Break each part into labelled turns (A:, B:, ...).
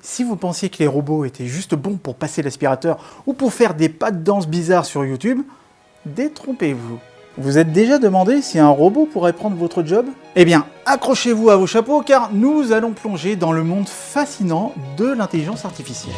A: Si vous pensiez que les robots étaient juste bons pour passer l'aspirateur ou pour faire des pas de danse bizarres sur YouTube, détrompez-vous. Vous êtes déjà demandé si un robot pourrait prendre votre job? Eh bien, accrochez-vous à vos chapeaux car nous allons plonger dans le monde fascinant de l'intelligence artificielle.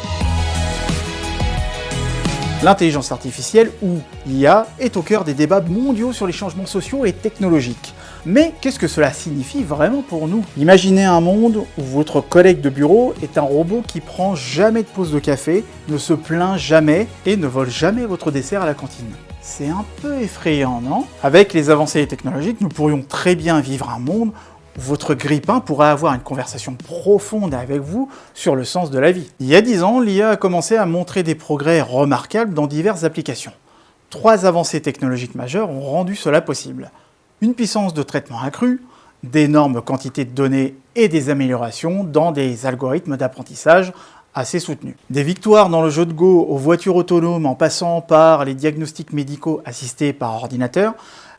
A: L'intelligence artificielle, ou IA, est au cœur des débats mondiaux sur les changements sociaux et technologiques. Mais qu'est-ce que cela signifie vraiment pour nous? Imaginez un monde où votre collègue de bureau est un robot qui prend jamais de pause de café, ne se plaint jamais et ne vole jamais votre dessert à la cantine. C'est un peu effrayant, non? Avec les avancées technologiques, nous pourrions très bien vivre un monde où votre grille-pain pourrait avoir une conversation profonde avec vous sur le sens de la vie. Il y a 10 ans, l'IA a commencé à montrer des progrès remarquables dans diverses applications. 3 avancées technologiques majeures ont rendu cela possible. Une puissance de traitement accrue, d'énormes quantités de données et des améliorations dans des algorithmes d'apprentissage assez soutenus. Des victoires dans le jeu de Go aux voitures autonomes en passant par les diagnostics médicaux assistés par ordinateur,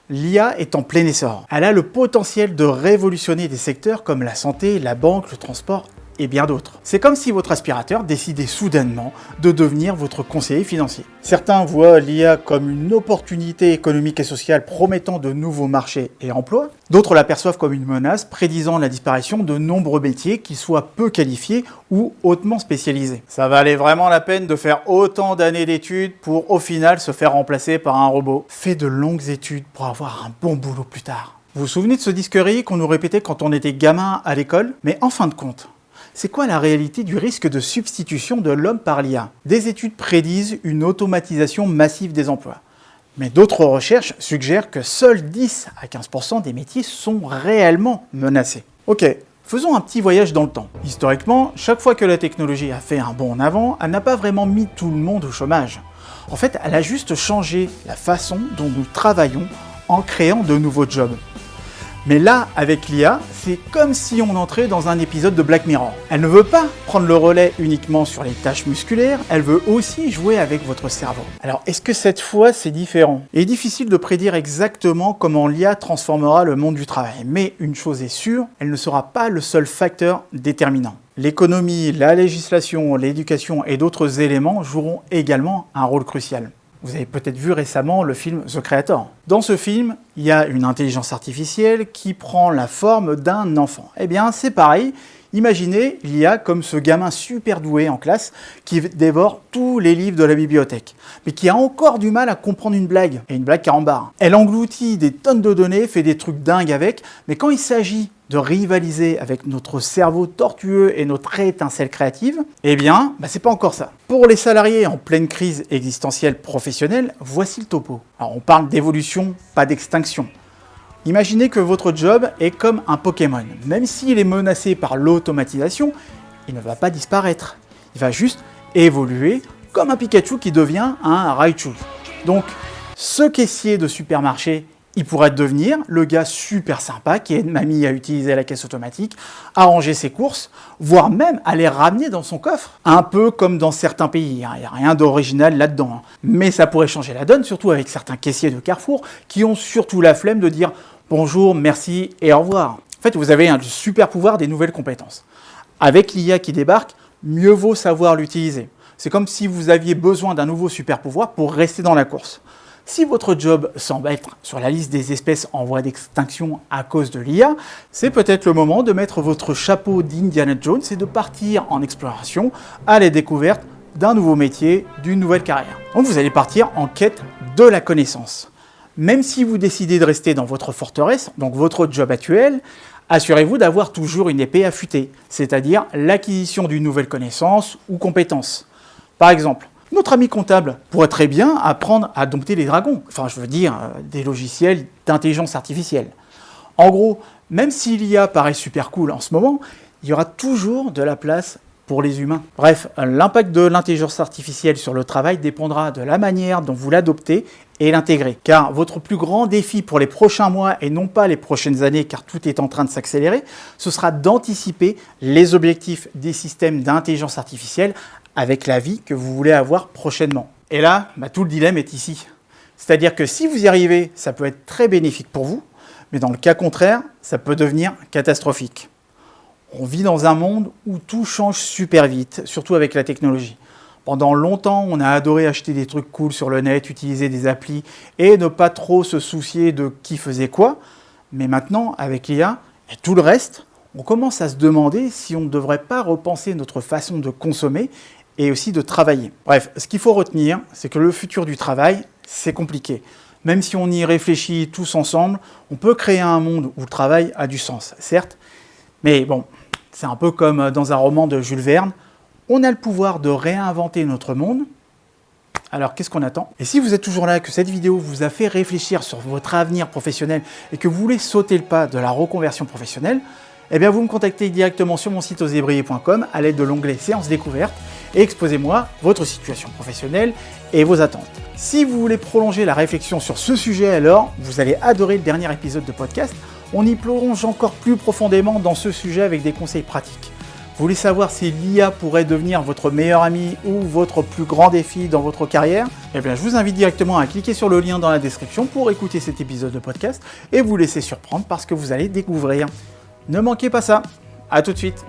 A: l'IA est en plein essor. Elle a le potentiel de révolutionner des secteurs comme la santé, la banque, le transport et bien d'autres. C'est comme si votre aspirateur décidait soudainement de devenir votre conseiller financier. Certains voient l'IA comme une opportunité économique et sociale promettant de nouveaux marchés et emplois. D'autres l'aperçoivent comme une menace prédisant la disparition de nombreux métiers qui soient peu qualifiés ou hautement spécialisés. Ça valait vraiment la peine de faire autant d'années d'études pour au final se faire remplacer par un robot. Fait de longues études pour avoir un bon boulot plus tard. Vous vous souvenez de ce disquerie qu'on nous répétait quand on était gamin à l'école? Mais en fin de compte, c'est quoi la réalité du risque de substitution de l'homme par l'IA? Des études prédisent une automatisation massive des emplois. Mais d'autres recherches suggèrent que seuls 10 à 15% des métiers sont réellement menacés. Ok, faisons un petit voyage dans le temps. Historiquement, chaque fois que la technologie a fait un bond en avant, elle n'a pas vraiment mis tout le monde au chômage. En fait, elle a juste changé la façon dont nous travaillons en créant de nouveaux jobs. Mais là, avec l'IA, c'est comme si on entrait dans un épisode de Black Mirror. Elle ne veut pas prendre le relais uniquement sur les tâches musculaires, elle veut aussi jouer avec votre cerveau. Alors, est-ce que cette fois, c'est différent? Il est difficile de prédire exactement comment l'IA transformera le monde du travail, mais une chose est sûre, elle ne sera pas le seul facteur déterminant. L'économie, la législation, l'éducation et d'autres éléments joueront également un rôle crucial. Vous avez peut-être vu récemment le film The Creator. Dans ce film, il y a une intelligence artificielle qui prend la forme d'un enfant. Eh bien, c'est pareil. Imaginez l'IA comme ce gamin super doué en classe qui dévore tous les livres de la bibliothèque, mais qui a encore du mal à comprendre une blague, et une blague carambar. Elle engloutit des tonnes de données, fait des trucs dingues avec, mais quand il s'agit de rivaliser avec notre cerveau tortueux et notre étincelle créative, eh bien, c'est pas encore ça. Pour les salariés en pleine crise existentielle professionnelle, voici le topo. Alors, on parle d'évolution, pas d'extinction. Imaginez que votre job est comme un Pokémon. Même s'il est menacé par l'automatisation, il ne va pas disparaître. Il va juste évoluer comme un Pikachu qui devient un Raichu. Donc, ce caissier de supermarché, il pourrait devenir le gars super sympa qui aide mamie à utiliser la caisse automatique, à ranger ses courses, voire même à les ramener dans son coffre. Un peu comme dans certains pays, il n'y a rien d'original là-dedans. Mais ça pourrait changer la donne, surtout avec certains caissiers de Carrefour qui ont surtout la flemme de dire bonjour, merci et au revoir. En fait, vous avez un super pouvoir des nouvelles compétences. Avec l'IA qui débarque, mieux vaut savoir l'utiliser. C'est comme si vous aviez besoin d'un nouveau super pouvoir pour rester dans la course. Si votre job semble être sur la liste des espèces en voie d'extinction à cause de l'IA, c'est peut-être le moment de mettre votre chapeau d'Indiana Jones et de partir en exploration à la découverte d'un nouveau métier, d'une nouvelle carrière. Donc vous allez partir en quête de la connaissance. Même si vous décidez de rester dans votre forteresse, donc votre job actuel, assurez-vous d'avoir toujours une épée affûtée, c'est-à-dire l'acquisition d'une nouvelle connaissance ou compétence. Par exemple, notre ami comptable pourrait très bien apprendre à dompter les dragons, enfin je veux dire des logiciels d'intelligence artificielle. En gros, même si l'IA paraît super cool en ce moment, il y aura toujours de la place pour les humains. Bref, l'impact de l'intelligence artificielle sur le travail dépendra de la manière dont vous l'adoptez et l'intégrez. Car votre plus grand défi pour les prochains mois et non pas les prochaines années, car tout est en train de s'accélérer, ce sera d'anticiper les objectifs des systèmes d'intelligence artificielle avec la vie que vous voulez avoir prochainement. Et là, tout le dilemme est ici. C'est-à-dire que si vous y arrivez, ça peut être très bénéfique pour vous, mais dans le cas contraire, ça peut devenir catastrophique. On vit dans un monde où tout change super vite, surtout avec la technologie. Pendant longtemps, on a adoré acheter des trucs cool sur le net, utiliser des applis et ne pas trop se soucier de qui faisait quoi. Mais maintenant, avec l'IA et tout le reste, on commence à se demander si on ne devrait pas repenser notre façon de consommer et aussi de travailler. Bref, ce qu'il faut retenir, c'est que le futur du travail, c'est compliqué. Même si on y réfléchit tous ensemble, on peut créer un monde où le travail a du sens, certes. Mais bon, c'est un peu comme dans un roman de Jules Verne. On a le pouvoir de réinventer notre monde. Alors qu'est-ce qu'on attend? Et si vous êtes toujours là, que cette vidéo vous a fait réfléchir sur votre avenir professionnel et que vous voulez sauter le pas de la reconversion professionnelle, eh bien vous me contactez directement sur mon site osebriller.com à l'aide de l'onglet Séance découverte et exposez-moi votre situation professionnelle et vos attentes. Si vous voulez prolonger la réflexion sur ce sujet, alors vous allez adorer le dernier épisode de podcast. On y plonge encore plus profondément dans ce sujet avec des conseils pratiques. Vous voulez savoir si l'IA pourrait devenir votre meilleur ami ou votre plus grand défi dans votre carrière? Eh bien, je vous invite directement à cliquer sur le lien dans la description pour écouter cet épisode de podcast et vous laisser surprendre par ce que vous allez découvrir. Ne manquez pas ça. À tout de suite.